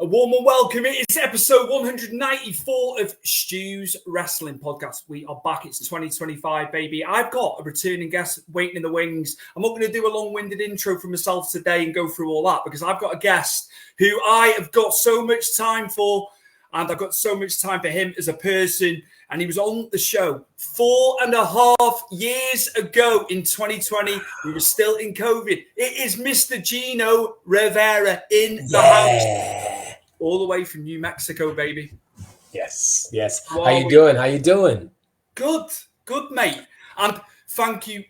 A warm and welcome. It is episode 194 of Stu's Wrestling Podcast. We are back. It's 2025, baby. I've got a returning guest waiting in the wings. I'm not going to do a long-winded intro for myself today and go through all that because I've got a guest who I have got so much time for, and I've got so much time for him as a person. And he was on the show 4.5 years ago in 2020. We were still in COVID. It is Mr. Gino Rivera in the house. All the way from New Mexico, baby. Yes. How you doing? Good, mate. And thank you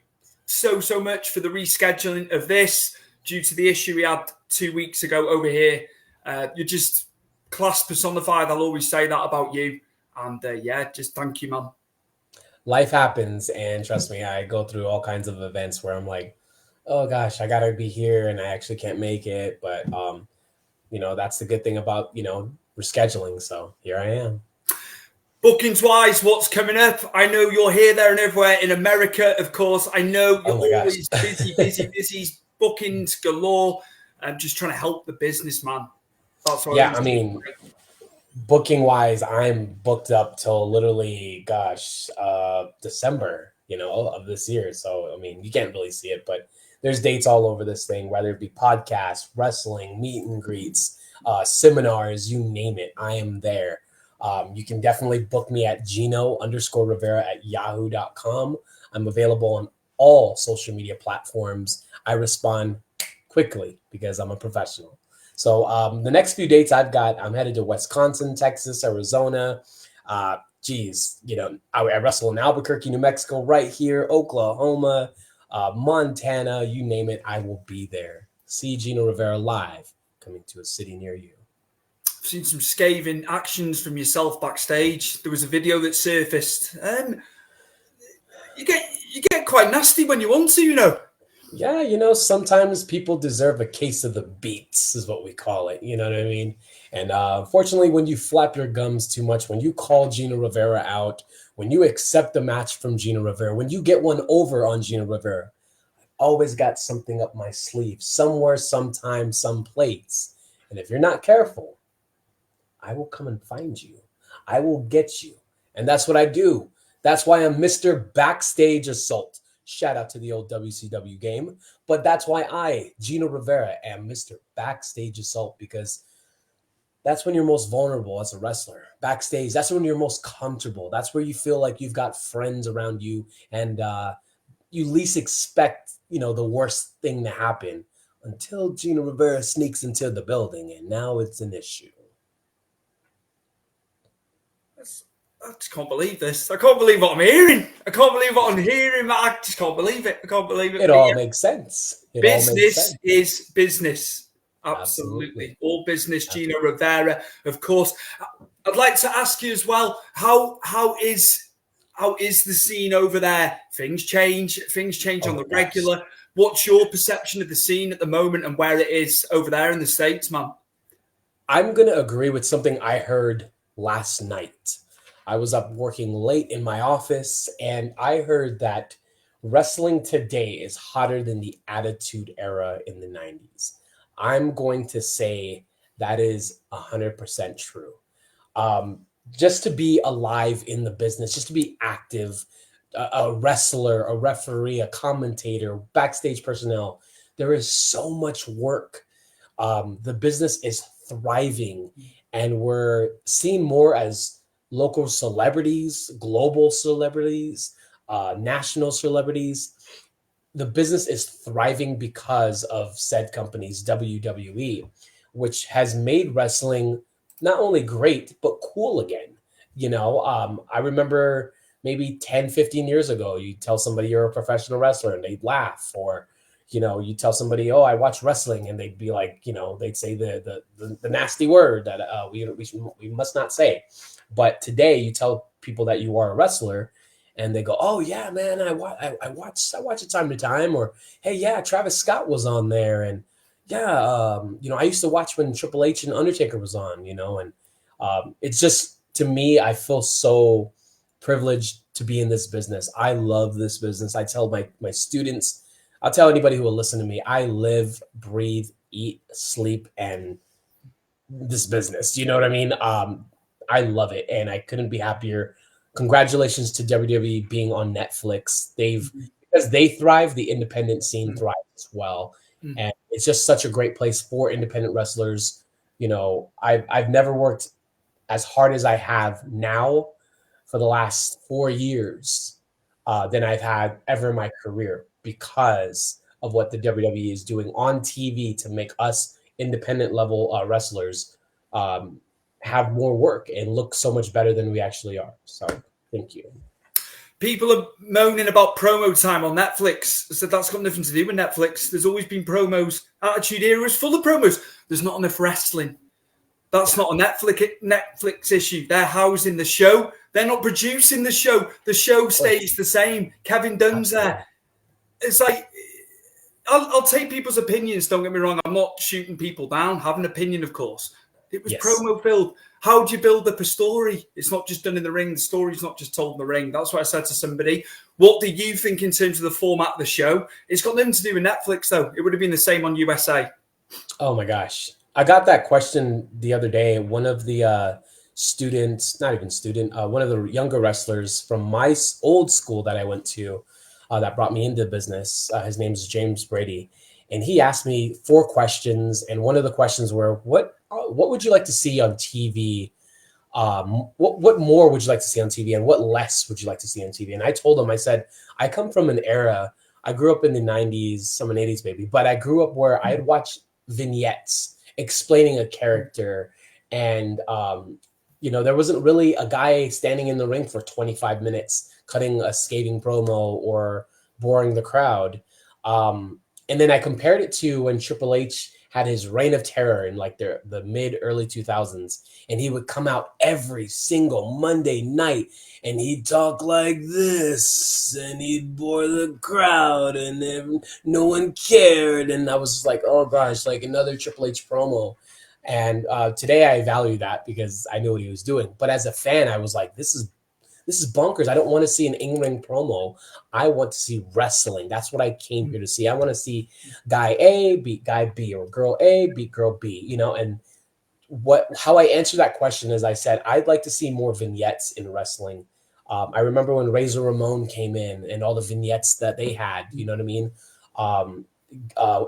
so much for the rescheduling of this due to the issue we had 2 weeks ago over here. You're just class personified. I'll always say that about you. And just thank you, man. Life happens, and trust me, I go through all kinds of events where I'm like, oh gosh, I gotta be here, and I actually can't make it. But that's the good thing about rescheduling. So here I am. Bookings wise, what's coming up? I know you're here, there, and everywhere in America. Of course, I know you're always busy. Bookings galore. I'm just trying to help the business, man. That's what booking wise, I'm booked up till literally, December, of this year. So, you can't really see it, but there's dates all over this thing, whether it be podcasts, wrestling, meet and greets, seminars, you name it. I am there. You can definitely book me at Gino_Rivera@yahoo.com. I'm available on all social media platforms. I respond quickly because I'm a professional. So the next few dates I've got, I'm headed to Wisconsin, Texas, Arizona. I wrestle in Albuquerque, New Mexico, right here, Oklahoma, Montana, you name it, I will be there. See Gino Rivera live, coming to a city near you. I've seen some scathing actions from yourself backstage. There was a video that surfaced. You get quite nasty when you want to, Yeah, sometimes people deserve a case of the beats is what we call it. You know what I mean? And unfortunately, when you flap your gums too much, when you call Gino Rivera out, when you accept the match from Gino Rivera, when you get one over on Gino Rivera, I've always got something up my sleeve, somewhere, sometime, someplace. And if you're not careful, I will come and find you. I will get you. And that's what I do. That's why I'm Mr. Backstage Assault. Shout out to the old WCW game. But that's why I, Gino Rivera, am Mr. Backstage Assault, because that's when you're most vulnerable as a wrestler. Backstage, that's when you're most comfortable. That's where you feel like you've got friends around you and you least expect, the worst thing to happen until Gino Rivera sneaks into the building, and now it's an issue. I just can't believe this. I can't believe what I'm hearing. I just can't believe it. It all makes sense. Business is business. Absolutely. All business, Gino Rivera, of course. I'd like to ask you as well, how is the scene over there? Things change on the regular. What's your perception of the scene at the moment and where it is over there in the States, man? I'm going to agree with something I heard last night. I was up working late in my office, and I heard that wrestling today is hotter than the Attitude Era in the 90s. I'm going to say that is 100% true. Just to be alive in the business, just to be active, a wrestler, a referee, a commentator, backstage personnel, there is so much work. The business is thriving, and we're seen more as local celebrities, global celebrities, national celebrities. The business is thriving because of said companies, WWE, which has made wrestling not only great, but cool again. I remember maybe 10, 15 years ago, you tell somebody you're a professional wrestler and they'd laugh, or you tell somebody, oh, I watch wrestling, and they'd be like, they'd say the nasty word that we must not say. But today you tell people that you are a wrestler and they go, oh yeah, man, I watch it time to time. Or, hey, yeah, Travis Scott was on there. And yeah, I used to watch when Triple H and Undertaker was on, and it's just, to me, I feel so privileged to be in this business. I love this business. I tell my students, I'll tell anybody who will listen to me, I live, breathe, eat, sleep, and this business. You know what I mean? I love it, and I couldn't be happier. Congratulations to WWE being on Netflix. Because they thrive, the independent scene thrives as well, Mm. and it's just such a great place for independent wrestlers. You know, I've never worked as hard as I have now for the last 4 years than I've had ever in my career because of what the WWE is doing on TV to make us independent level wrestlers um, have more work and look so much better than we actually are. So thank you. People are moaning about promo time on Netflix. So that's got nothing to do with Netflix. There's always been promos. Attitude Era is full of promos. There's not enough wrestling. That's not a Netflix issue. They're housing the show. They're not producing the show. The show stays the same. Kevin Dunn's there. It's like, I'll take people's opinions, don't get me wrong. I'm not shooting people down. Have an opinion, of course. It was promo filled. How do you build up a story? It's not just done in the ring. The story's not just told in the ring. That's what I said to somebody. What do you think in terms of the format of the show? It's got nothing to do with Netflix, though. It would have been the same on USA. Oh, my gosh. I got that question the other day. One of the students, not even student, one of the younger wrestlers from my old school that I went to that brought me into business. His name is James Brady. And he asked me 4 questions. And one of the questions were, what would you like to see on TV? What more would you like to see on TV? And what less would you like to see on TV? And I told him, I said, I come from an era, I grew up in the 90s, I'm an 80s baby, but I grew up where I'd watch vignettes explaining a character. And, there wasn't really a guy standing in the ring for 25 minutes, cutting a scathing promo or boring the crowd. And then I compared it to when Triple H had his reign of terror in like the mid early 2000s, and he would come out every single Monday night and he'd talk like this and he'd bore the crowd and no one cared. And I was just like, oh gosh, like another Triple H promo. And today I value that because I knew what he was doing. But as a fan, I was like, this is bonkers. I don't want to see an in-ring promo. I want to see wrestling. That's what I came here to see. I want to see guy A beat guy B or girl A beat girl B, and how I answer that question is I said, I'd like to see more vignettes in wrestling. I remember when Razor Ramon came in and all the vignettes that they had, you know what I mean?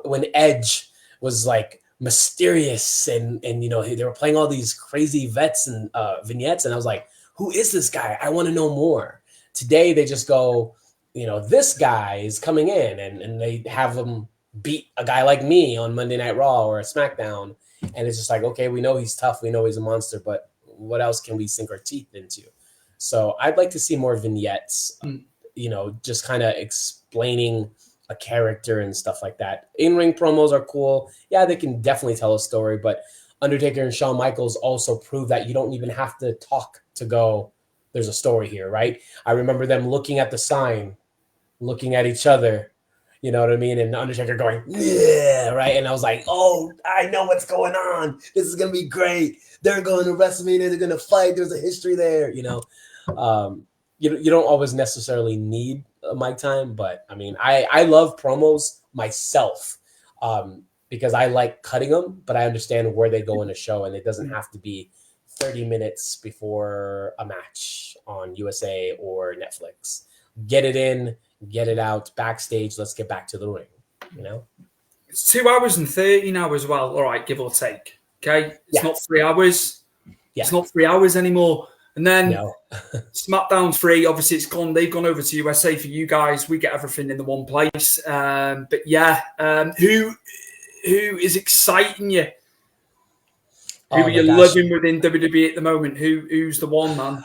When Edge was like mysterious and they were playing all these crazy vets and vignettes. And I was like, who is this guy? I want to know more. Today, they just go, this guy is coming in and they have him beat a guy like me on Monday Night Raw or a SmackDown. And it's just like, okay, we know he's tough. We know he's a monster, but what else can we sink our teeth into? So I'd like to see more vignettes, just kind of explaining a character and stuff like that. In-ring promos are cool. Yeah, they can definitely tell a story, but Undertaker and Shawn Michaels also prove that you don't even have to talk to go, there's a story here, right? I remember them looking at the sign, looking at each other, you know what I mean? And Undertaker going, yeah, right? And I was like, oh, I know what's going on. This is going to be great. They're going to WrestleMania. They're going to fight. There's a history there, You don't always necessarily need a mic time, but I mean, I love promos myself. Because I like cutting them, but I understand where they go in a show, and it doesn't have to be 30 minutes before a match on USA or Netflix. Get it in, get it out, backstage, let's get back to the ring, It's 2 hours and 30 now as well, all right, give or take, okay? It's not 3 hours. Yeah. It's not 3 hours anymore. And then SmackDown's free. Obviously, it's gone. They've gone over to USA for you guys. We get everything in the one place. But yeah, who is exciting you? Who are you loving within WWE at the moment? Who's the one, man?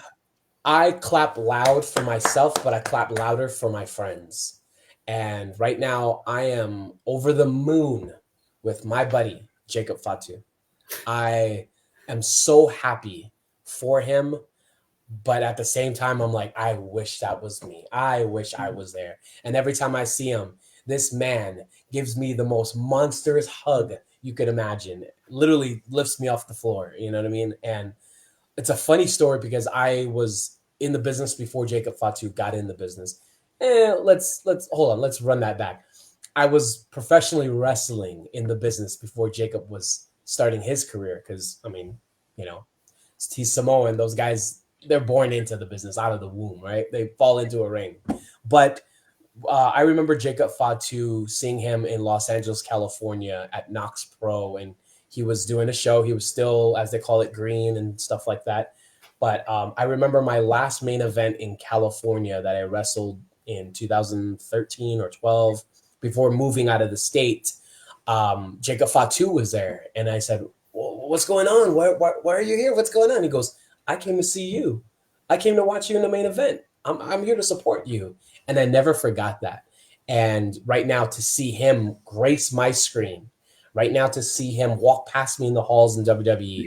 I clap loud for myself, but I clap louder for my friends. And right now, I am over the moon with my buddy, Jacob Fatu. I am so happy for him, but at the same time, I'm like, I wish that was me. I wish I was there. And every time I see him, this man gives me the most monstrous hug you could imagine. It literally lifts me off the floor. You know what I mean? And it's a funny story because I was in the business before Jacob Fatu got in the business. Let's hold on. Let's run that back. I was professionally wrestling in the business before Jacob was starting his career. Because I mean, you know, he's Samoan. Those guys, they're born into the business out of the womb, right? They fall into a ring. But I remember Jacob Fatu, seeing him in Los Angeles, California at Knox Pro, and he was doing a show. He was still, as they call it, green and stuff like that. But I remember my last main event in California that I wrestled in 2013 or 12 before moving out of the state. Jacob Fatu was there, and I said, "What's going on? Why are you here? What's going on?" He goes, "I came to see you. I came to watch you in the main event. I'm here to support you." And I never forgot that. And right now, to see him grace my screen, right now to see him walk past me in the halls in WWE,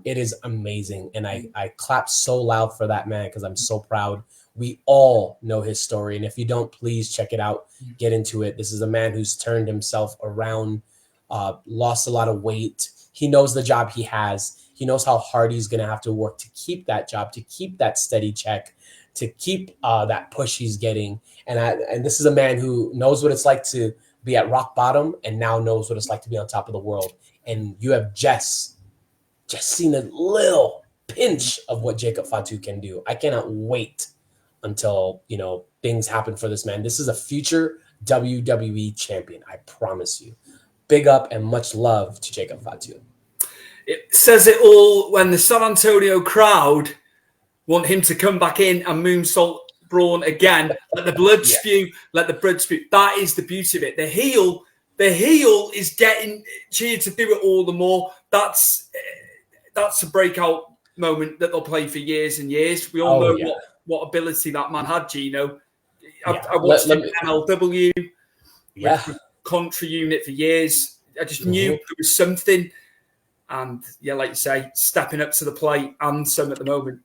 it is amazing. And I clap so loud for that man because I'm so proud. We all know his story. And if you don't, please check it out. Get into it. This is a man who's turned himself around, lost a lot of weight. He knows the job he has. He knows how hard he's going to have to work to keep that job, to keep that steady check, to keep that push he's getting. And this is a man who knows what it's like to be at rock bottom and now knows what it's like to be on top of the world. And you have just seen a little pinch of what Jacob Fatu can do. I cannot wait until, things happen for this man. This is a future WWE champion. I promise you. Big up and much love to Jacob Fatu. It says it all when the San Antonio crowd want him to come back in and moonsault Braun again. Let the blood spew. Let the blood spew. That is the beauty of it. The heel is getting cheered to do it all the more. That's a breakout moment that they'll play for years and years. We all know what ability that man had, Gino. I watched him in MLW. With the country unit for years. I just knew there was something. And like you say, stepping up to the plate and some at the moment.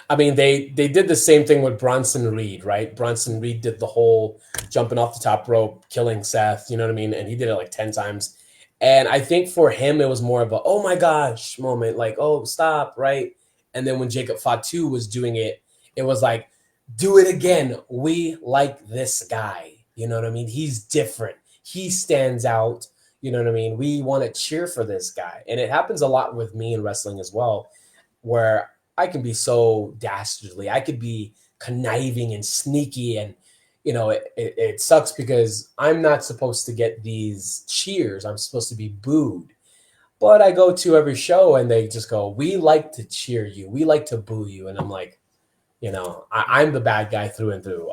I mean, they did the same thing with Bronson Reed, right? Bronson Reed did the whole jumping off the top rope, killing Seth, you know what I mean? And he did it like 10 times. And I think for him, it was more of a, oh my gosh moment, like, oh, stop, right? And then when Jacob Fatu was doing it, it was like, do it again. We like this guy. You know what I mean? He's different. He stands out. You know what I mean? We want to cheer for this guy. And it happens a lot with me in wrestling as well, where I can be so dastardly. I could be conniving and sneaky. And, it sucks because I'm not supposed to get these cheers. I'm supposed to be booed. But I go to every show and they just go, we like to cheer you. We like to boo you. And I'm like, I'm the bad guy through and through.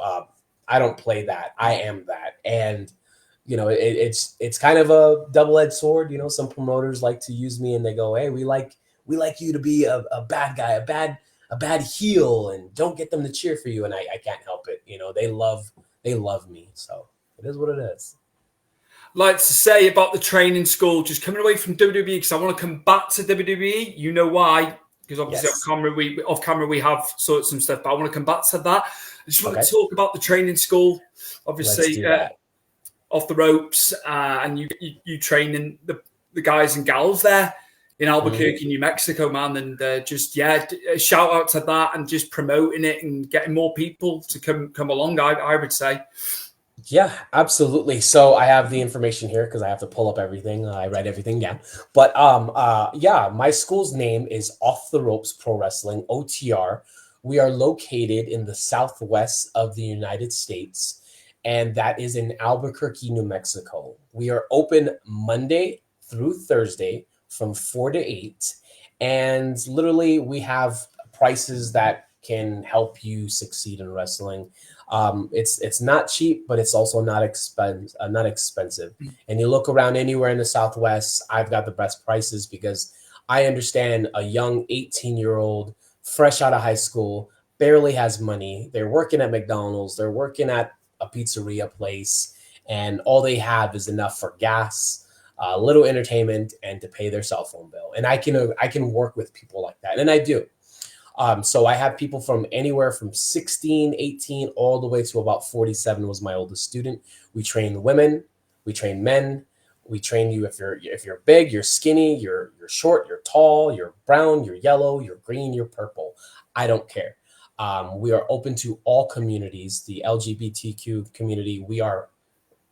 I don't play that. I am that. And, it's kind of a double-edged sword. Some promoters like to use me and they go, hey, we like you to be a bad guy, a bad heel, and don't get them to cheer for you. And I can't help it. They love me. So it is what it is. Like to say about the training school, just coming away from WWE, because I want to come back to WWE. You know why? Because obviously off camera we have sorted some stuff, but I want to come back to that. I just want to talk about the training school. Obviously, off the ropes, and you training the guys and gals there in Albuquerque, New Mexico, man. And a shout out to that and just promoting it and getting more people to come along, I would say. Yeah, absolutely. So I have the information here because I have to pull up everything. I write everything down. But my school's name is Off the Ropes Pro Wrestling, OTR. We are located in the southwest of the United States, and that is in Albuquerque, New Mexico. We are open Monday through Thursday from 4 to 8. And literally we have prices that can help you succeed in wrestling. It's not cheap, but it's also not expensive. And you look around anywhere in the Southwest, I've got the best prices because I understand a young 18-year-old fresh out of high school, barely has money. They're working at McDonald's. They're working at a pizzeria place, and all they have is enough for gas, a little entertainment, and to pay their cell phone bill. And I can work with people like that, and I do. So I have people from anywhere from 16, 18, all the way to about 47 was my oldest student. We train women, we train men, we train you if you're big, you're skinny, you're short, you're tall, you're brown, you're yellow, you're green, you're purple. I don't care. We are open to all communities, the LGBTQ community. We are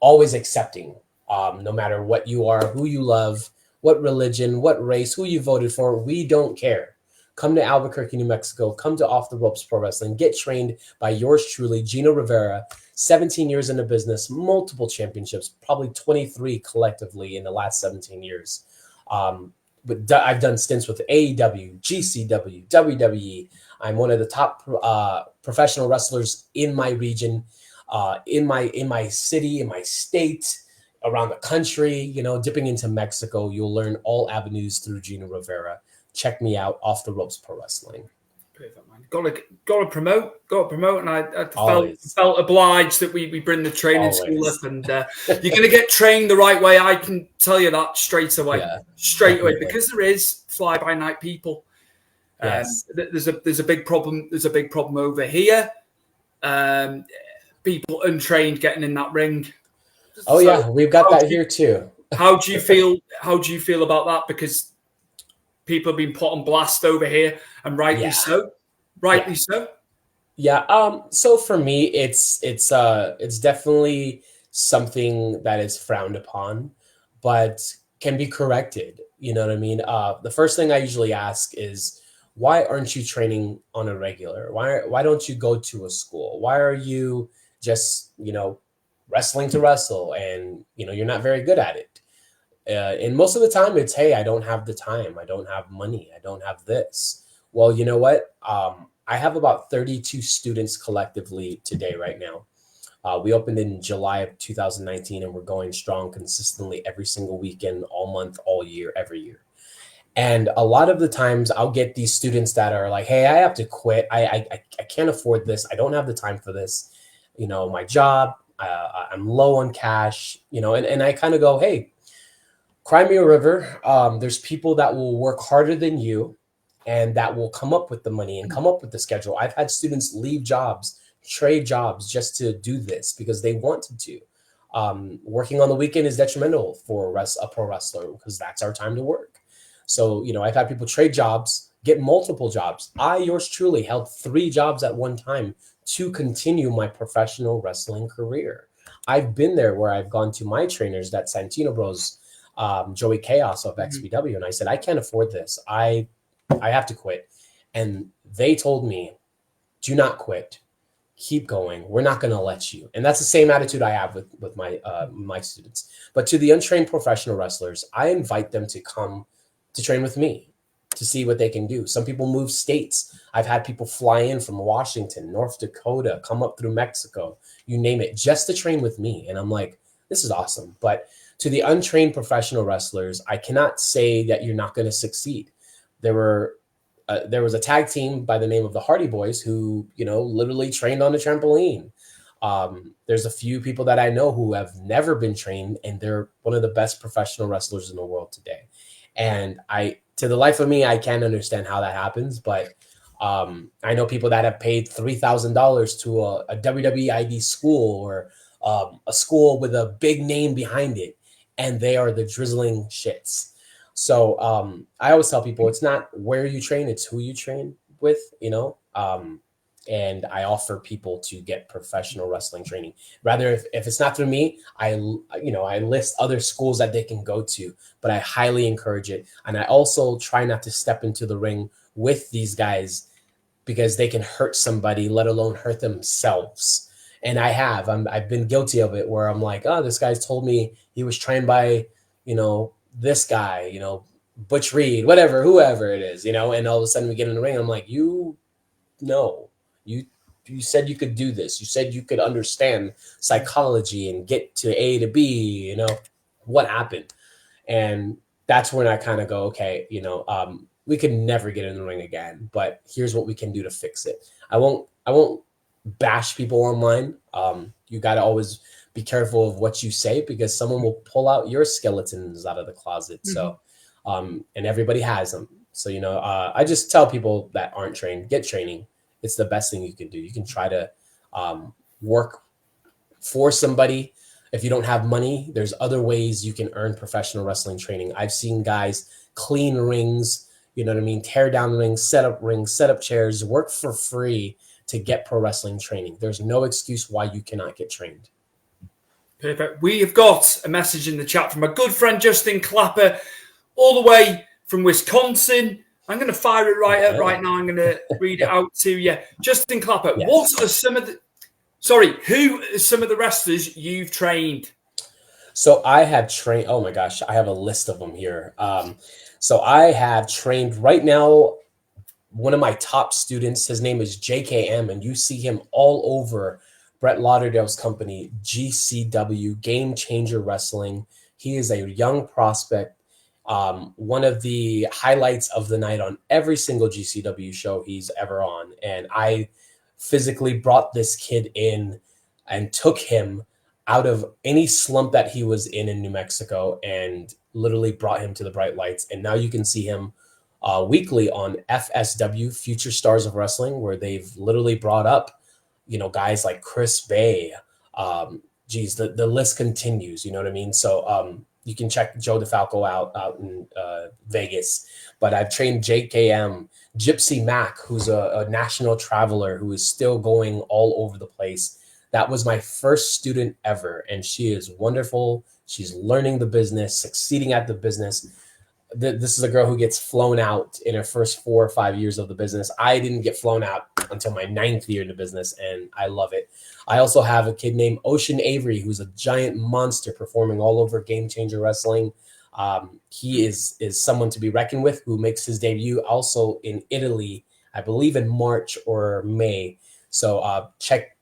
always accepting, no matter what you are, who you love. what religion, what race, who you voted for. We don't care. Come to Albuquerque, New Mexico. Come to Off the Ropes Pro Wrestling. Get trained by yours truly, Gino Rivera. 17 years in the business, multiple championships, probably 23 collectively in the last 17 years. But I've done stints with AEW, GCW, WWE. I'm one of the top professional wrestlers in my region, in my city, in my state, around the country. You know, dipping into Mexico, you'll learn all avenues through Gino Rivera. Check me out, Off the Ropes Pro Wrestling. Perfect, man. Got to promote, and I felt obliged that we bring the training school up, and you're going to get trained the right way. I can tell you that straight away, because there is fly-by-night people. Yes. There's a big problem. There's a big problem over here. People untrained getting in that ring. Oh yeah, we've got that here too. How do you feel? How do you feel about that? Because people have been put on blast over here, and rightly so. Rightly so. Yeah. So for me, it's definitely something that is frowned upon, but can be corrected. You know what I mean? The first thing I usually ask is, why aren't you training on a regular? Why don't you go to a school? Why are you just, wrestling to wrestle, and you're not very good at it? And most of the time it's, hey, I don't have the time. I don't have money. I don't have this. Well, you know what? I have about 32 students collectively today, right now. We opened in July of 2019, and we're going strong consistently every single weekend, all month, all year, every year. And a lot of the times I'll get these students that are like, hey, I have to quit. I can't afford this. I don't have the time for this. My job, I'm low on cash, and I kind of go, hey, cry me a river. There's people that will work harder than you and that will come up with the money and come up with the schedule. I've had students leave jobs, trade jobs just to do this because they wanted to. Working on the weekend is detrimental for a pro wrestler because that's our time to work. So, I've had people trade jobs, get multiple jobs. I, yours truly, held 3 jobs at one time to continue my professional wrestling career. I've been there where I've gone to my trainers, that Santino Bros, Joey Chaos of XPW, and I said, I can't afford this. I have to quit. And they told me, do not quit. Keep going. We're not going to let you. And that's the same attitude I have with my students. But to the untrained professional wrestlers, I invite them to come to train with me to see what they can do. Some people move states. I've had people fly in from Washington, North Dakota, come up through Mexico, you name it, just to train with me. And I'm like, this is awesome. But to the untrained professional wrestlers, I cannot say that you're not going to succeed. There was a tag team by the name of the Hardy Boys who, literally trained on a trampoline. There's a few people that I know who have never been trained, and they're one of the best professional wrestlers in the world today. And to the life of me, I can't understand how that happens, but I know people that have paid $3,000 to a WWE ID school or a school with a big name behind it, and they are the drizzling shits. So I always tell people it's not where you train, it's who you train with, and I offer people to get professional wrestling training. Rather, if it's not through me, I list other schools that they can go to, but I highly encourage it. And I also try not to step into the ring with these guys because they can hurt somebody, let alone hurt themselves. And I've been guilty of it where I'm like, oh, this guy's told me he was trained by, this guy, Butch Reed, whoever it is, and all of a sudden we get in the ring. I'm like, you said you could do this. You said you could understand psychology and get to A to B, what happened? And that's when I kind of go, okay, we could never get in the ring again, but here's what we can do to fix it. I won't bash people online. You got to always be careful of what you say because someone will pull out your skeletons out of the closet. Mm-hmm. So, and everybody has them. So, I just tell people that aren't trained, get training. It's the best thing you can do. You can try to work for somebody. If you don't have money, there's other ways you can earn professional wrestling training. I've seen guys clean rings, tear down rings, set up chairs, work for free to get pro wrestling training. There's no excuse why you cannot get trained. Perfect. We have got a message in the chat from a good friend, Justin Clapper. all the way from Wisconsin. I'm going to fire it right now. I'm going to read it out to you. Justin Clapper, Yes. who are some of the wrestlers you've trained? So I have trained, oh my gosh, I have a list of them here. So I have trained right now, one of my top students, his name is JKM, and you see him all over Brett Lauderdale's company, GCW, Game Changer Wrestling. He is a young prospect, one of the highlights of the night on every single GCW show he's ever on. And I physically brought this kid in and took him out of any slump that he was in New Mexico and literally brought him to the bright lights. And now you can see him weekly on FSW, Future Stars of Wrestling, where they've literally brought up, guys like Chris Bay. The list continues, you know what I mean? So you can check Joe DeFalco out in Vegas. But I've trained JKM, Gypsy Mac, who's a national traveler who is still going all over the place. That was my first student ever, and she is wonderful. She's learning the business, succeeding at the business. This is a girl who gets flown out in her first 4 or 5 years of the business. I didn't get flown out until my 9th year in the business, and I love it. I also have a kid named Ocean Avery, who's a giant monster performing all over Game Changer Wrestling. He is someone to be reckoned with, who makes his debut also in Italy, I believe in March or May. So check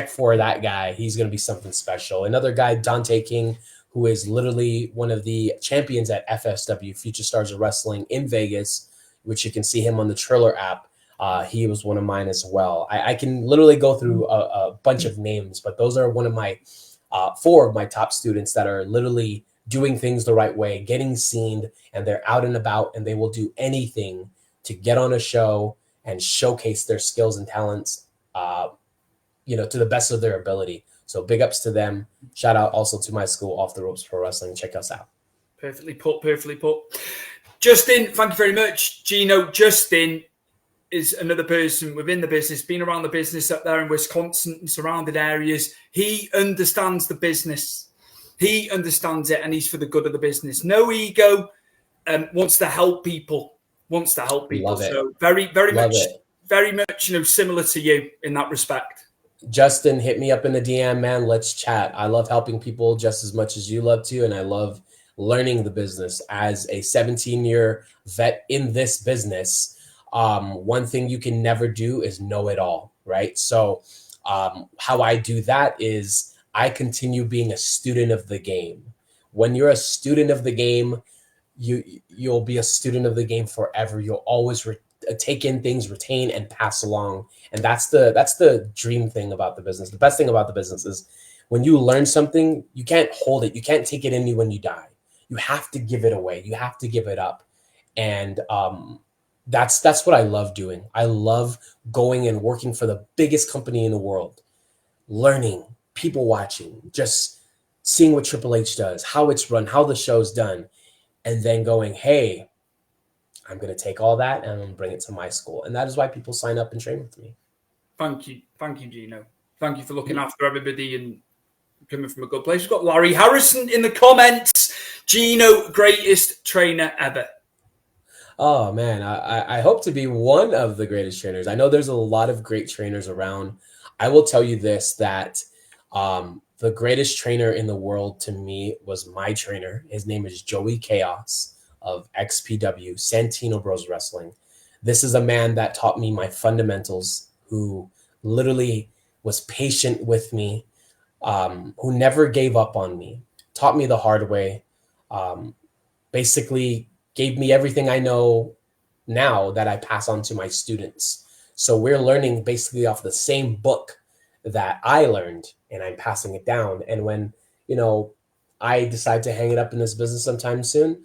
for that guy. He's going to be something special. Another guy, Dante King, who is literally one of the champions at FSW, Future Stars of Wrestling in Vegas, which you can see him on the Triller app. He was one of mine as well. I can literally go through a bunch of names, but those are one of my 4 of my top students that are literally doing things the right way, getting seen, and they're out and about, and they will do anything to get on a show and showcase their skills and talents, to the best of their ability. So big ups to them. Shout out also to my school, Off the Ropes Pro Wrestling. Check us out. Perfectly put. Justin, thank you very much. Gino, Justin is another person within the business, been around the business up there in Wisconsin and surrounded areas. He understands the business. He understands it, and he's for the good of the business. No ego, wants to help people. Love it. So very Love much, it. very much, similar to you in that respect. Justin, hit me up in the DM, man. Let's chat. I love helping people just as much as you love to, and I love learning the business. As a 17-year vet in this business, one thing you can never do is know it all, right? So how I do that is I continue being a student of the game. When you're a student of the game, you'll be a student of the game forever. You'll always take in things, retain, and pass along. And that's the dream thing about the business. The best thing about the business is when you learn something, you can't hold it. You can't take it in you when you die. You have to give it away. You have to give it up. And that's what I love doing. I love going and working for the biggest company in the world, learning, people watching, just seeing what Triple H does, how it's run, how the show's done, and then going, hey, I'm going to take all that and I'm going to bring it to my school. And that is why people sign up and train with me. Thank you, Gino. Thank you for looking after everybody and coming from a good place. We've got Larry Harrison in the comments. Gino, greatest trainer ever. Oh, man, I hope to be one of the greatest trainers. I know there's a lot of great trainers around. I will tell you this, that the greatest trainer in the world to me was my trainer. His name is Joey Chaos of XPW, Santino Bros Wrestling. This is a man that taught me my fundamentals, who literally was patient with me, who never gave up on me, taught me the hard way, basically gave me everything I know now that I pass on to my students. So we're learning basically off the same book that I learned, and I'm passing it down. And when, I decide to hang it up in this business sometime soon,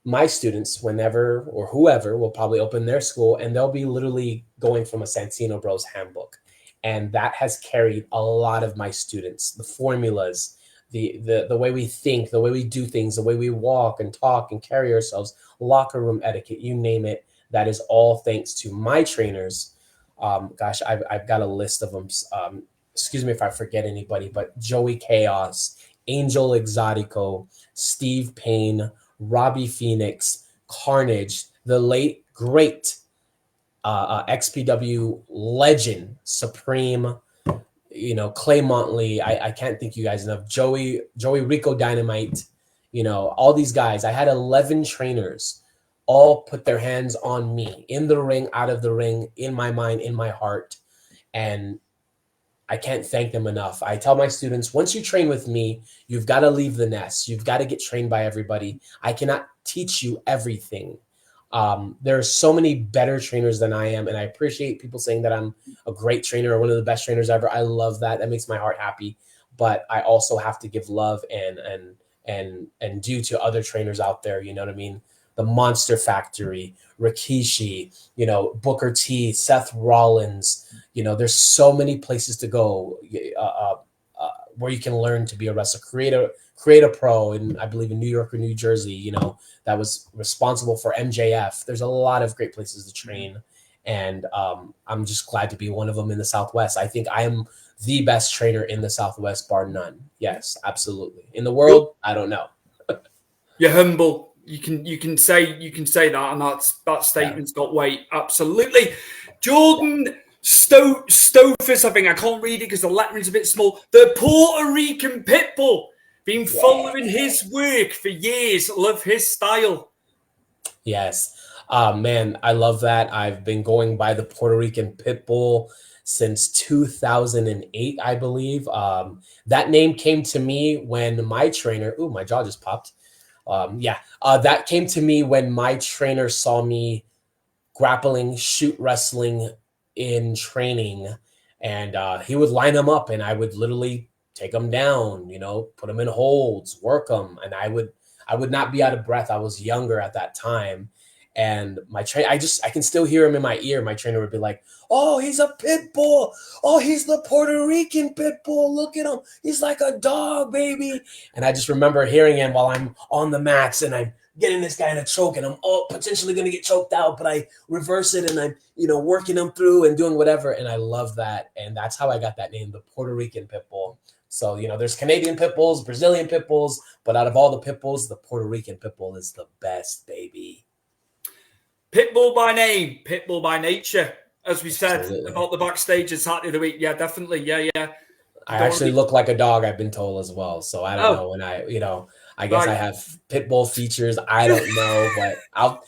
my students, whenever or whoever, will probably open their school, and they'll be literally going from a Santino Bros handbook. And that has carried a lot of my students, the formulas, the way we think, the way we do things, the way we walk and talk and carry ourselves, locker room etiquette, you name it. That is all thanks to my trainers. I've got a list of them. Excuse me if I forget anybody, but Joey Chaos, Angel Exotico, Steve Payne, Robbie Phoenix, Carnage, the late great XPW legend, Supreme, Clay Montley. I can't thank you guys enough. Joey Rico Dynamite, all these guys. I had 11 trainers all put their hands on me in the ring, out of the ring, in my mind, in my heart. And I can't thank them enough. I tell my students, once you train with me, you've got to leave the nest. You've got to get trained by everybody. I cannot teach you everything. There are so many better trainers than I am, and I appreciate people saying that I'm a great trainer or one of the best trainers ever. I love that. That makes my heart happy. But I also have to give love and due to other trainers out there. You know what I mean? The Monster Factory, Rikishi, Booker T, Seth Rollins. There's so many places to go where you can learn to be a wrestler. Create a pro, and I believe in New York or New Jersey, that was responsible for MJF. There's a lot of great places to train, and I'm just glad to be one of them in the Southwest. I think I am the best trainer in the Southwest, bar none. Yes, absolutely. In the world, I don't know. You're humble. You can say that, and that statement's got weight. Absolutely. Jordan Stofus, I think I can't read it because the lettering's a bit small. The Puerto Rican Pitbull. Been following his work for years. Love his style. Yes. Man, I love that. I've been going by the Puerto Rican Pitbull since 2008, I believe. That name came to me when my trainer, my jaw just popped. That came to me when my trainer saw me grappling, shoot wrestling in training, and he would line them up, and I would literally take them down, put them in holds, work them, and I would not be out of breath. I was younger at that time, and my trainer, I can still hear him in my ear. My trainer would be like, "Oh, he's a pit bull. Oh, he's the Puerto Rican pit bull. Look at him. He's like a dog, baby." And I just remember hearing him while I'm on the mats and I'm getting this guy in a choke, and I'm potentially going to get choked out, but I reverse it and I'm, working him through and doing whatever. And I love that. And that's how I got that name, the Puerto Rican pit bull. So, there's Canadian pit bulls, Brazilian pit bulls, but out of all the pit bulls, the Puerto Rican pit bull is the best, baby. Pitbull by name, pitbull by nature, as we said. Absolutely. About the backstage at Saturday of the week. Yeah, definitely. Yeah. I actually look like a dog, I've been told as well. So I don't know when I guess I have pit bull features. I don't know, but I'll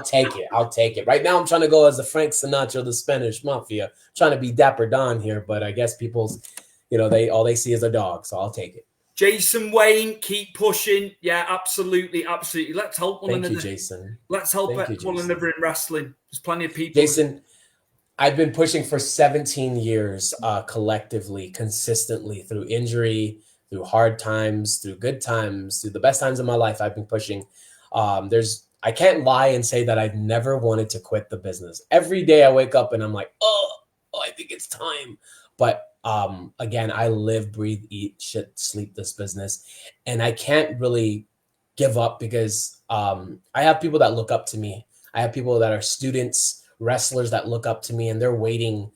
take it. I'll take it. Right now I'm trying to go as the Frank Sinatra of the Spanish Mafia. I'm trying to be Dapper Don here, but I guess people's, they see is a dog, so I'll take it. Jason Wayne, keep pushing. Yeah, absolutely. Let's help one another. Thank you, Jason. Let's help one another in wrestling. There's plenty of people. Jason, I've been pushing for 17 years collectively, consistently, through injury, through hard times, through good times, through the best times of my life. I've been pushing. I can't lie and say that I've never wanted to quit the business. Every day I wake up and I'm like, oh, I think it's time. But again, I live, breathe, eat, shit, sleep this business. And I can't really give up because I have people that look up to me. I have people that are students, wrestlers that look up to me, and they're waiting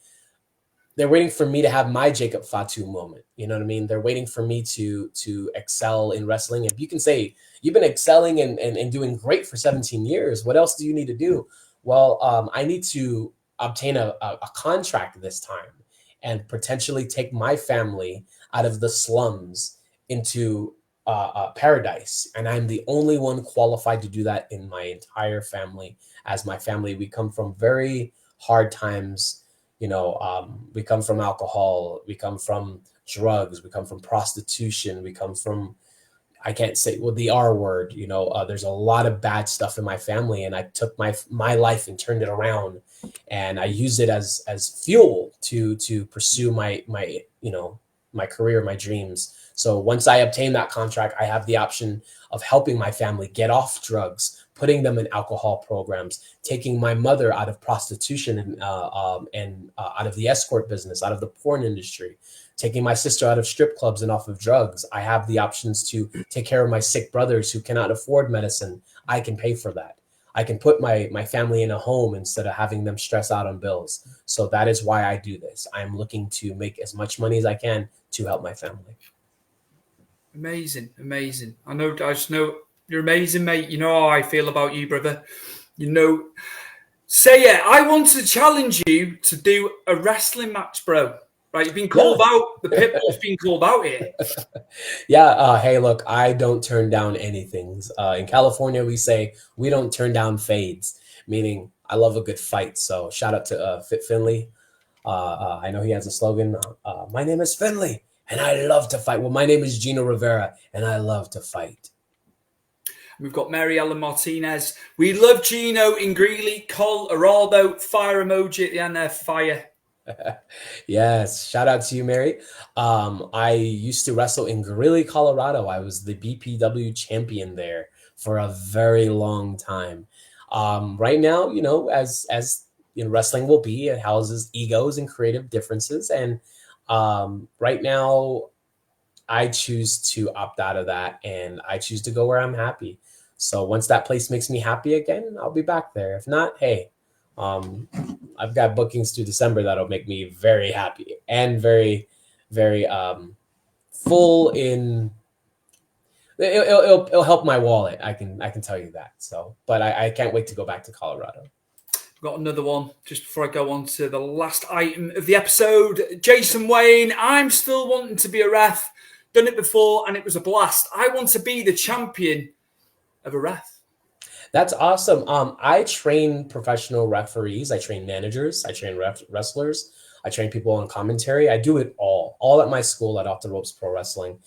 for me to have my Jacob Fatu moment. You know what I mean? They're waiting for me to excel in wrestling. And you can say, you've been excelling and doing great for 17 years. What else do you need to do? Well, I need to obtain a contract this time and potentially take my family out of the slums into paradise. And I'm the only one qualified to do that in my entire family. As my family, we come from very hard times. We come from alcohol, we come from drugs, we come from prostitution, we come from, I can't say the R word, there's a lot of bad stuff in my family, and I took my life and turned it around, and I used it as fuel to pursue my career, my dreams. So once I obtain that contract, I have the option of helping my family get off drugs, putting them in alcohol programs, taking my mother out of prostitution and out of the escort business, out of the porn industry, taking my sister out of strip clubs and off of drugs. I have the options to take care of my sick brothers who cannot afford medicine. I can pay for that. I can put my family in a home instead of having them stress out on bills. So that is why I do this. I'm looking to make as much money as I can to help my family. Amazing. I just know You're amazing, mate. You know how I feel about you, brother. You know. So yeah, I want to challenge you to do a wrestling match, bro. Right, you've been called Yeah. out. The Pitbull's been called out here. Yeah, hey, look, I don't turn down anything. In California, we say we don't turn down fades, meaning I love a good fight. So shout out to Fit Finley. I know he has a slogan. My name is Finley, and I love to fight. Well, my name is Gino Rivera, and I love to fight. We've got Mary Ellen Martinez. We love Gino in Greeley, Colorado. Fire emoji at the end there, fire. Yes, shout out to you, Mary. I used to wrestle in Greeley, Colorado. I was the BPW champion there for a very long time. Right now, as wrestling will be, it houses egos and creative differences. And right now, I choose to opt out of that, and I choose to go where I'm happy. So once that place makes me happy again, I'll be back there. If not, hey, um, I've got bookings through December that'll make me very happy and very, very full in. It'll help my wallet. I can tell you that. So, but I can't wait to go back to Colorado. Got another one just before I go on to the last item of the episode. Jason Wayne, I'm still wanting to be a ref. Done it before and it was a blast. I want to be the champion of a ref. That's awesome. I train professional referees. I train managers. I train wrestlers. I train people on commentary. I do it all at my school at Off the Ropes Pro Wrestling.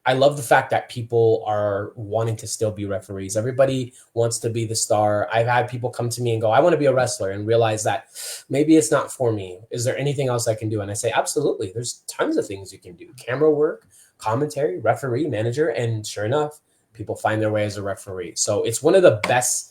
I love the fact that people are wanting to still be referees. Everybody wants to be the star. I've had people come to me and go, I want to be a wrestler, and realize that maybe it's not for me. Is there anything else I can do? And I say, absolutely. There's tons of things you can do. Camera work, commentary, referee, manager. And sure enough, people find their way as a referee. So it's one of the best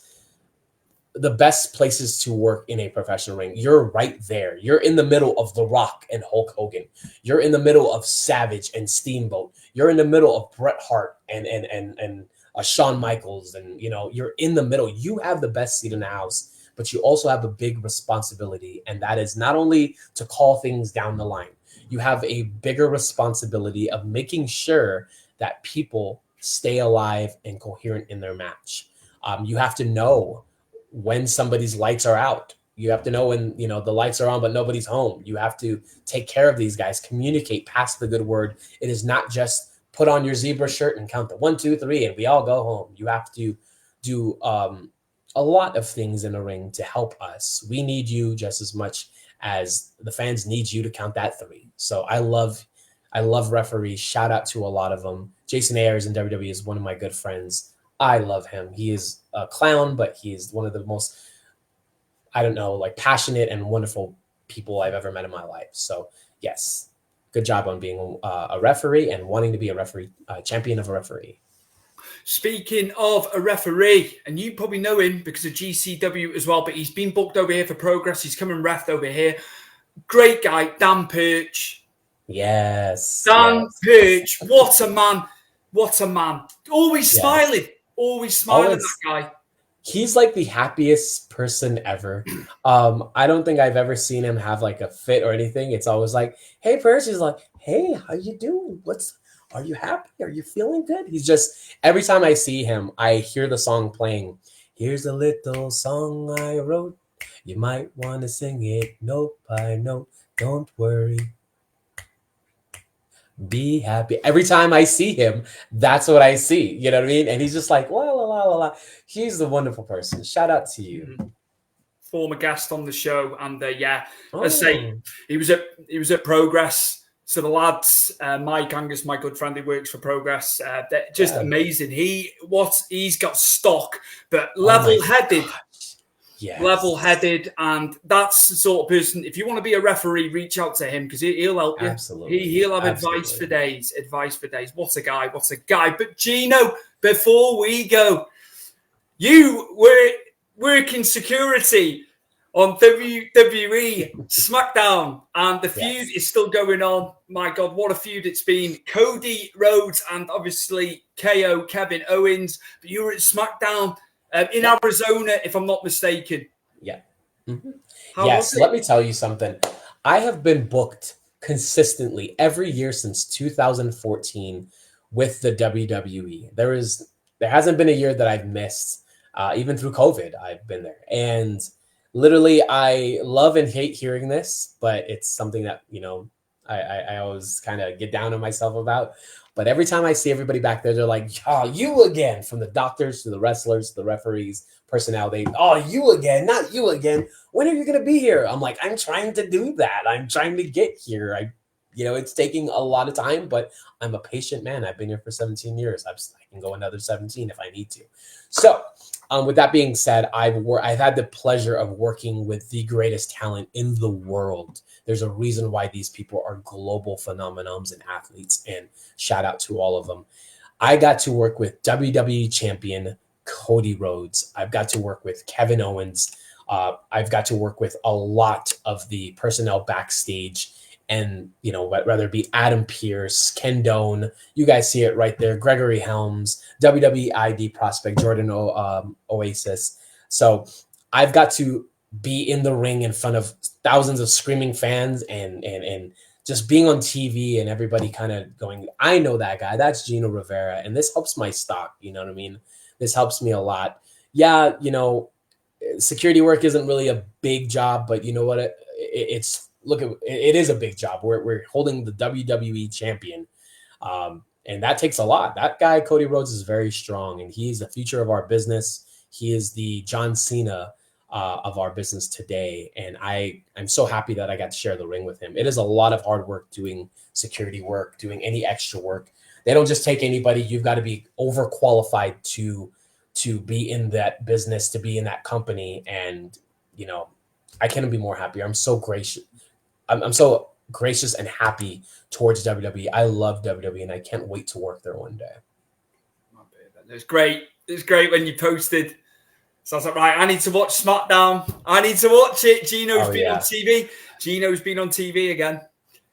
places to work in a professional ring. You're right there. You're in the middle of The Rock and Hulk Hogan. You're in the middle of Savage and Steamboat. You're in the middle of Bret Hart and Shawn Michaels. And, you're in the middle. You have the best seat in the house, but you also have a big responsibility. And that is not only to call things down the line. You have a bigger responsibility of making sure that people stay alive and coherent in their match. You have to know when somebody's lights are out. You have to know when, the lights are on, but nobody's home. You have to take care of these guys, communicate, pass the good word. It is not just put on your zebra shirt and count the 1, 2, 3, and we all go home. You have to do a lot of things in the ring to help us. We need you just as much as the fans need you to count that 3. So I love referees. Shout out to a lot of them. Jason Ayers in WWE is one of my good friends. I love him. He is a clown, but he's one of the most, passionate and wonderful people I've ever met in my life. So yes, good job on being a referee and wanting to be a referee, champion of a referee. Speaking of a referee, and you probably know him because of GCW as well, but he's been booked over here for Progress. He's coming ref over here. Great guy, Dan Perch. Yes. Dan Perch. What a man. What a man. Always smiling. Always smiling, that guy. He's like the happiest person ever. I don't think I've ever seen him have like a fit or anything. It's always like, hey, Perch. He's like, hey, how you doing? Are you happy? Are you feeling good? He's just, every time I see him, I hear the song playing. Here's a little song I wrote. You might want to sing it note by note. Don't worry. Be happy. Every time I see him, that's what I see. You know what I mean? And he's just like, la, la, la, la, la. He's a wonderful person. Shout out to you. Former guest on the show. And I say, he was at Progress. So the lads, Mike Angus, my good friend who works for Progress, they're just amazing. He's got stock, but level-headed. Yes. Level-headed, and that's the sort of person. If you want to be a referee, reach out to him because he'll help you. Absolutely, he'll have advice for days. What a guy! What a guy! But Gino, before we go, you were working security on WWE SmackDown, and the feud is still going on. My God, what a feud it's been! Cody Rhodes and obviously KO Kevin Owens. But you were at SmackDown. In Arizona, if I'm not mistaken. Yeah. Mm-hmm. Yes, let me tell you something. I have been booked consistently every year since 2014 with the WWE. There is there hasn't been a year that I've missed. Even through COVID, I've been there. And literally, I love and hate hearing this, but it's something that, I always kind of get down on myself about. But every time I see everybody back there, they're like, oh, you again, from the doctors to the wrestlers, to the referees, personnel. Oh, you again, not you again. When are you going to be here? I'm like, I'm trying to do that. I'm trying to get here. It's taking a lot of time, but I'm a patient man. I've been here for 17 years. I can go another 17 if I need to. So with that being said, I've had the pleasure of working with the greatest talent in the world. There's a reason why these people are global phenomenons and athletes, and shout out to all of them. I got to work with WWE champion Cody Rhodes. I've got to work with Kevin Owens. I've got to work with a lot of the personnel backstage, and whether it be Adam Pearce, Ken Doane, you guys see it right there, Gregory Helms, WWE ID prospect Jordan Oasis. So I've got to be in the ring in front of thousands of screaming fans and just being on TV and everybody kind of going, I know that guy, that's Gino Rivera, and this helps my stock. You know what I mean? This helps me a lot. Yeah, security work isn't really a big job, but you know what? It is a big job. We're holding the WWE champion, and that takes a lot. That guy, Cody Rhodes, is very strong, and he's the future of our business. He is the John Cena of our business today, and I'm so happy that I got to share the ring with him. It is a lot of hard work doing security work, doing any extra work. They don't just take anybody. You've got to be overqualified to be in that business, to be in that company, and I couldn't be more happier. I'm so gracious. I'm so gracious and happy towards WWE. I love WWE, and I can't wait to work there one day. It's great. It's great when you posted. So I was like, right, I need to watch SmackDown. I need to watch it. Gino's been on TV. Gino's been on TV again.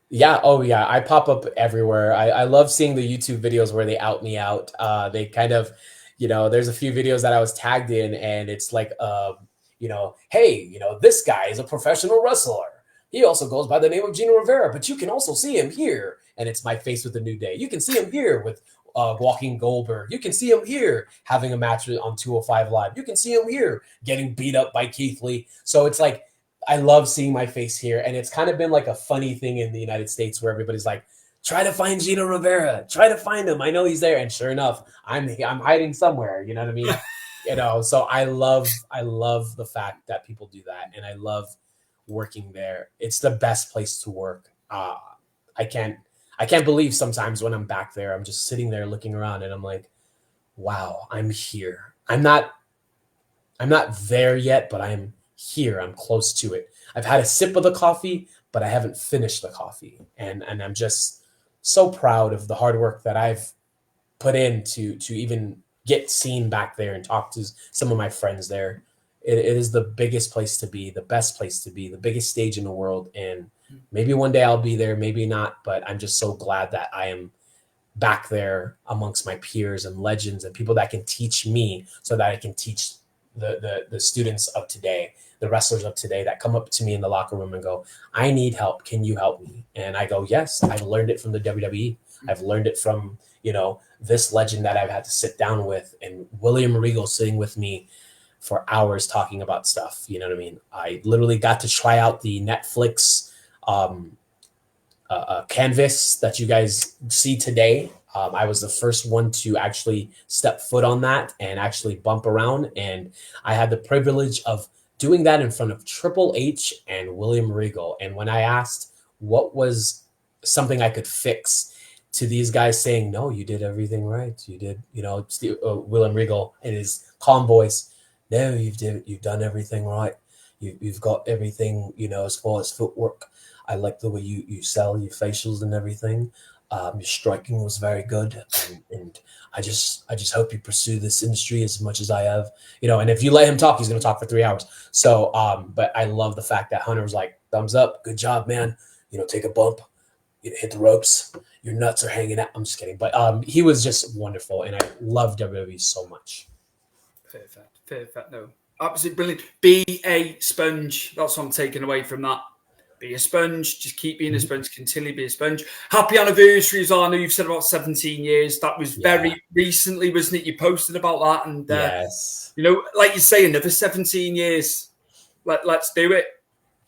Yeah. Oh, yeah. I pop up everywhere. I love seeing the YouTube videos where they out me out. They kind of, there's a few videos that I was tagged in, and it's like, hey, this guy is a professional wrestler. He also goes by the name of Gino Rivera, but you can also see him here. And it's my face with the New Day. You can see him here with Walking Goldberg. You can see him here having a match on 205 Live. You can see him here getting beat up by Keith Lee. So it's like, I love seeing my face here. And it's kind of been like a funny thing in the United States where everybody's like, try to find Gino Rivera. Try to find him. I know he's there. And sure enough, I'm hiding somewhere. You know what I mean? So I love the fact that people do that. And I love working there. It's the best place to work. I can't believe sometimes when I'm back there, I'm just sitting there looking around and I'm like, wow, I'm here. I'm not there yet, but I'm here. I'm close to it. I've had a sip of the coffee, but I haven't finished the coffee. And I'm just so proud of the hard work that I've put in to even get seen back there and talk to some of my friends there. It is the biggest place to be, the best place to be, the biggest stage in the world. And maybe one day I'll be there, maybe not, but I'm just so glad that I am back there amongst my peers and legends and people that can teach me so that I can teach the students of today, the wrestlers of today that come up to me in the locker room and go, I need help. Can you help me? And I go, yes, I've learned it from the WWE. I've learned it from, this legend that I've had to sit down with, and William Regal sitting with me for hours talking about stuff. You know what I mean? I literally got to try out the Netflix canvas that you guys see today. I was the first one to actually step foot on that and actually bump around. And I had the privilege of doing that in front of Triple H and William Regal. And when I asked what was something I could fix, to these guys saying, no, you did everything right. You did, William Regal in his calm voice, no, you've done everything right. You've got everything, as far as footwork. I like the way you sell your facials and everything. Your striking was very good, and I just hope you pursue this industry as much as I have, And if you let him talk, he's going to talk for 3 hours. So, but I love the fact that Hunter was like, thumbs up, good job, man. Take a bump, hit the ropes. Your nuts are hanging out. I'm just kidding, but he was just wonderful, and I love WWE so much. Perfect. No, absolutely brilliant. Be a sponge. That's what I'm taking away from that. be a sponge. Just keep being a sponge. Continue to be a sponge. Happy anniversary as well. I know you've said about 17 years. That was very recently, wasn't it? You posted about that. And, yes. Like you say, another 17 years. Let's do it.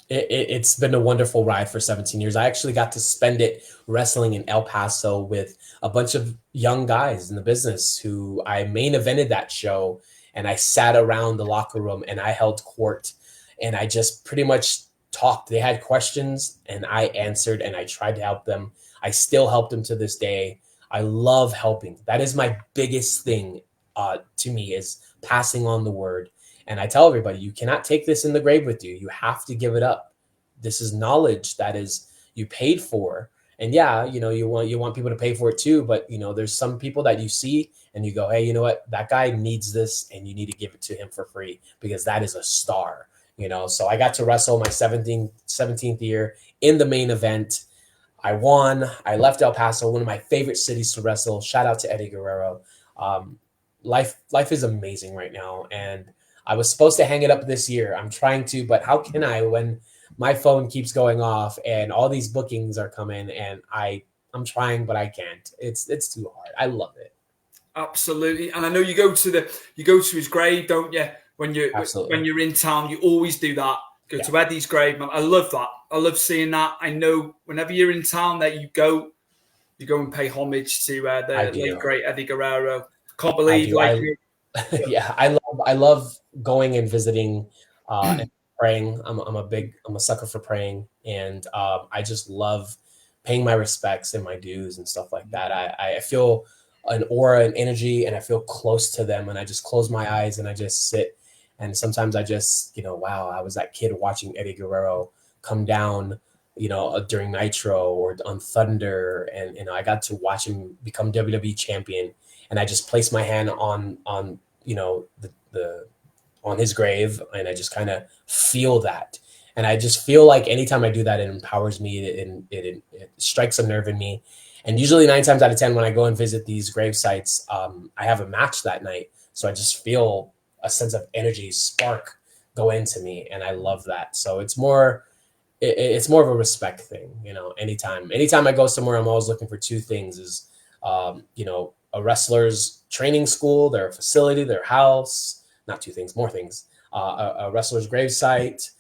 It's been a wonderful ride for 17 years. I actually got to spend it wrestling in El Paso with a bunch of young guys in the business who I main evented that show. And I sat around the locker room and I held court and I just pretty much talked. They had questions and I answered and I tried to help them. I still help them to this day. I love helping. That is my biggest thing to me, is passing on the word. And I tell everybody, you cannot take this in the grave with you. You have to give it up. This is knowledge that is you paid for. And yeah, you want people to pay for it too. But there's some people that you see and you go, hey, you know what? That guy needs this, and you need to give it to him for free because that is a star. So I got to wrestle my 17th year in the main event. I won. I left El Paso, one of my favorite cities to wrestle. Shout out to Eddie Guerrero. Life is amazing right now, and I was supposed to hang it up this year. I'm trying to, but how can I when my phone keeps going off and all these bookings are coming, and I'm trying, but I can't. It's too hard. I love it. Absolutely. And I know you go to his grave, don't you? When you're in town, you always do that. Go to Eddie's grave, man. I love that. I love seeing that. I know whenever you're in town there, you go and pay homage to the late great Eddie Guerrero. Can't believe I love going and visiting and praying. I'm a sucker for praying, and I just love paying my respects and my dues and stuff like that. I feel an aura and energy, and I feel close to them, and I just close my eyes and I just sit. And sometimes I just, wow, I was that kid watching Eddie Guerrero come down, during Nitro or on Thunder, and I got to watch him become WWE champion. And I just placed my hand on on his grave, and I just kind of feel that. And I just feel like anytime I do that, it empowers me. It strikes a nerve in me. And usually 9 times out of 10, when I go and visit these grave sites, I have a match that night. So I just feel a sense of energy, spark go into me. And I love that. So it's more of a respect thing. Anytime I go somewhere, I'm always looking for 2 things is, a wrestler's training school, their facility, their house, not 2 things, more things, a wrestler's grave site,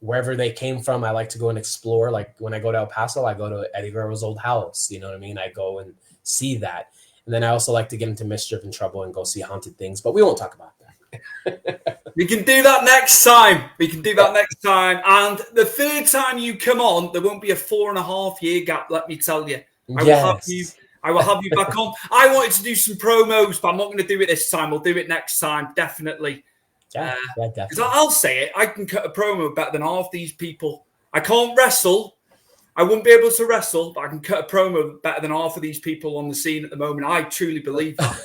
wherever they came from. I like to go and explore. Like when I go to El Paso, I go to Eddie Guerrero's old house. You know what I mean? I go and see that. And then I also like to get into mischief and trouble and go see haunted things, but we won't talk about that. We can do that next time. And the third time you come on, there won't be a 4.5-year gap, let me tell you. I will have you back on. I wanted to do some promos, but I'm not going to do it this time. We'll do it next time, definitely. Definitely. Because I'll say it, I can cut a promo better than half these people. I can't wrestle. I wouldn't be able to wrestle, but I can cut a promo better than half of these people on the scene at the moment. I truly believe that.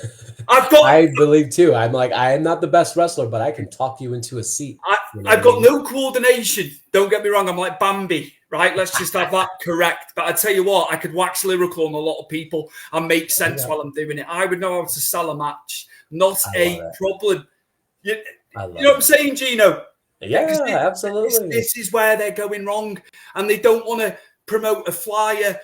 I believe too. I'm like, I am not the best wrestler, but I can talk you into a seat. I've got no coordination. Don't get me wrong. I'm like Bambi, right? Let's just have that correct. But I tell you what, I could wax lyrical on a lot of people and make sense while I'm doing it. I would know how to sell a match. Not a problem. You know what I'm saying, Gino? Yeah, absolutely. This is where they're going wrong, and they don't want to promote a flyer.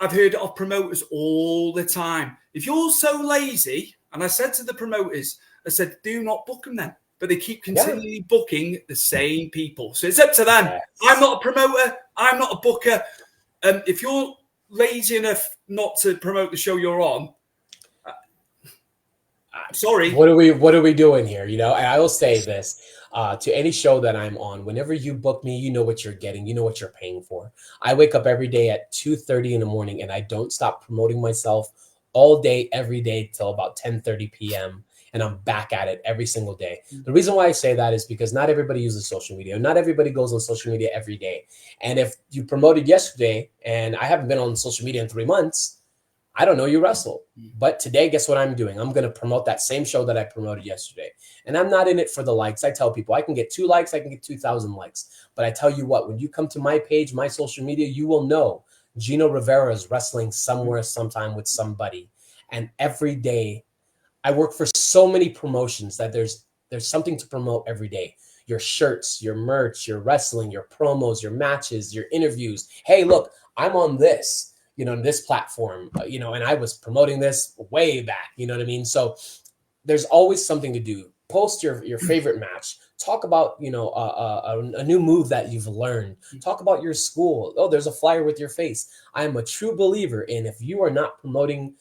I've heard of promoters all the time. If you're so lazy, and I said to the promoters, I said, do not book them then. But they keep continually booking the same people. So it's up to them. Yes. I'm not a promoter. I'm not a booker. If you're lazy enough not to promote the show you're on, sorry. What are we doing here? And I will say this to any show that I'm on. Whenever you book me, you know what you're getting. You know what you're paying for. I wake up every day at 2:30 in the morning, and I don't stop promoting myself all day, every day till about 10:30 p.m. And I'm back at it every single day. The reason why I say that is because not everybody uses social media. Not everybody goes on social media every day. And if you promoted yesterday, and I haven't been on social media in 3 months, I don't know you wrestle. But today, guess what I'm doing? I'm going to promote that same show that I promoted yesterday. And I'm not in it for the likes. I tell people I can get 2 likes, I can get 2,000 likes. But I tell you what, when you come to my page, my social media, you will know Gino Rivera is wrestling somewhere, sometime with somebody. And every day, I work for so many promotions that there's something to promote every day. your shirts, your merch, your wrestling, your promos, your matches, your interviews. Hey, look, I'm on this, this platform, and I was promoting this way back, you know what I mean? So there's always something to do. Post your favorite match. Talk about, a new move that you've learned. Talk about your school. Oh, there's a flyer with your face. I am a true believer in, if you are not promoting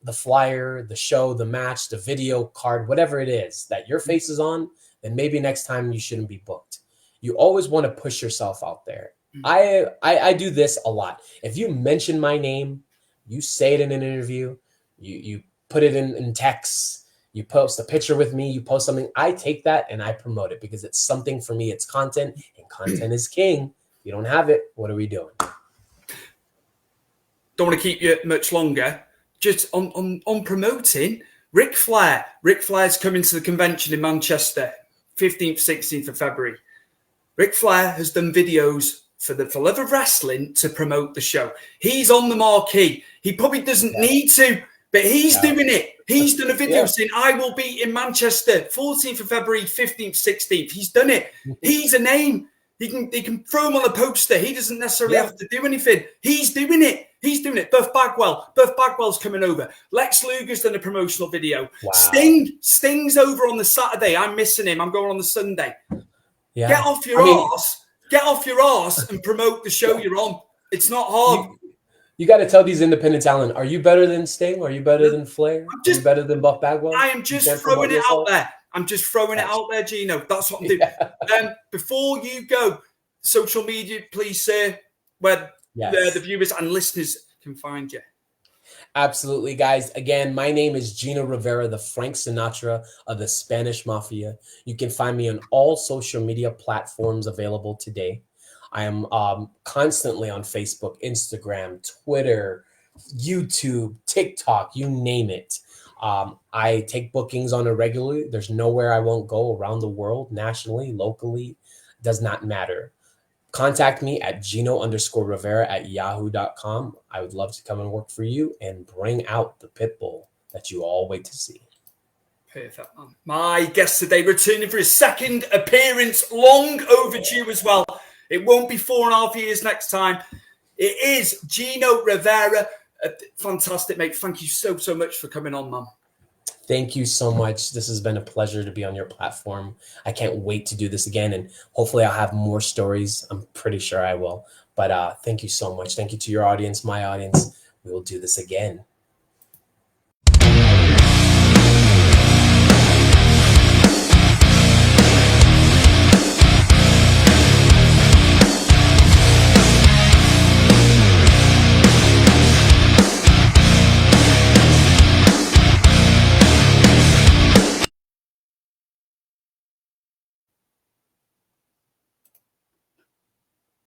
the flyer, the show, the match, the video card, whatever it is that your face is on, then maybe next time you shouldn't be booked. You always want to push yourself out there. I do this a lot. If you mention my name, you say it in an interview, you put it in text, you post a picture with me, you post something, I take that and I promote it because it's something for me. It's content, and content is king. If you don't have it, what are we doing? Don't want to keep you much longer. Just on promoting Ric Flair. Ric Flair's coming to the convention in Manchester, 15th, 16th of February. Ric Flair has done videos for Love of Wrestling to promote the show. He's on the marquee. He probably doesn't need to, but he's doing it. He's done a video saying, I will be in Manchester, 14th of February, 15th, 16th. He's done it. He's a name. He can throw him on a poster. He doesn't necessarily have to do anything. He's doing it. He's doing it. Buff Bagwell's coming over. Lex Luger's done a promotional video. Wow. Sting's over on the Saturday. I'm missing him. I'm going on the Sunday. Yeah. Get off your arse. Get off your arse and promote the show you're on. It's not hard. You got to tell these independent talent, are you better than Sting? Are you better than Flair? Are you better than Buff Bagwell? I am just throwing it out there. I'm just throwing it out there, Gino. That's what I'm doing. Before you go, social media, please say where the viewers and listeners can find you. Absolutely, guys. Again, my name is Gino Rivera, the Frank Sinatra of the Spanish Mafia. You can find me on all social media platforms available today. I am constantly on Facebook, Instagram, Twitter, YouTube, TikTok, you name it. I take bookings on a regularly. There's nowhere I won't go around the world, nationally, locally, does not matter. Contact me at Gino_Rivera@yahoo.com. I would love to come and work for you and bring out the pit bull that you all wait to see. Perfect, man. My guest today returning for his second appearance, long overdue as well. It won't be 4.5 years next time. It is Gino Rivera. Fantastic, mate. Thank you so much for coming on, man. Thank you so much. This has been a pleasure to be on your platform. I can't wait to do this again, and hopefully I'll have more stories. I'm pretty sure I will. But thank you so much. Thank you to your audience, my audience. We will do this again.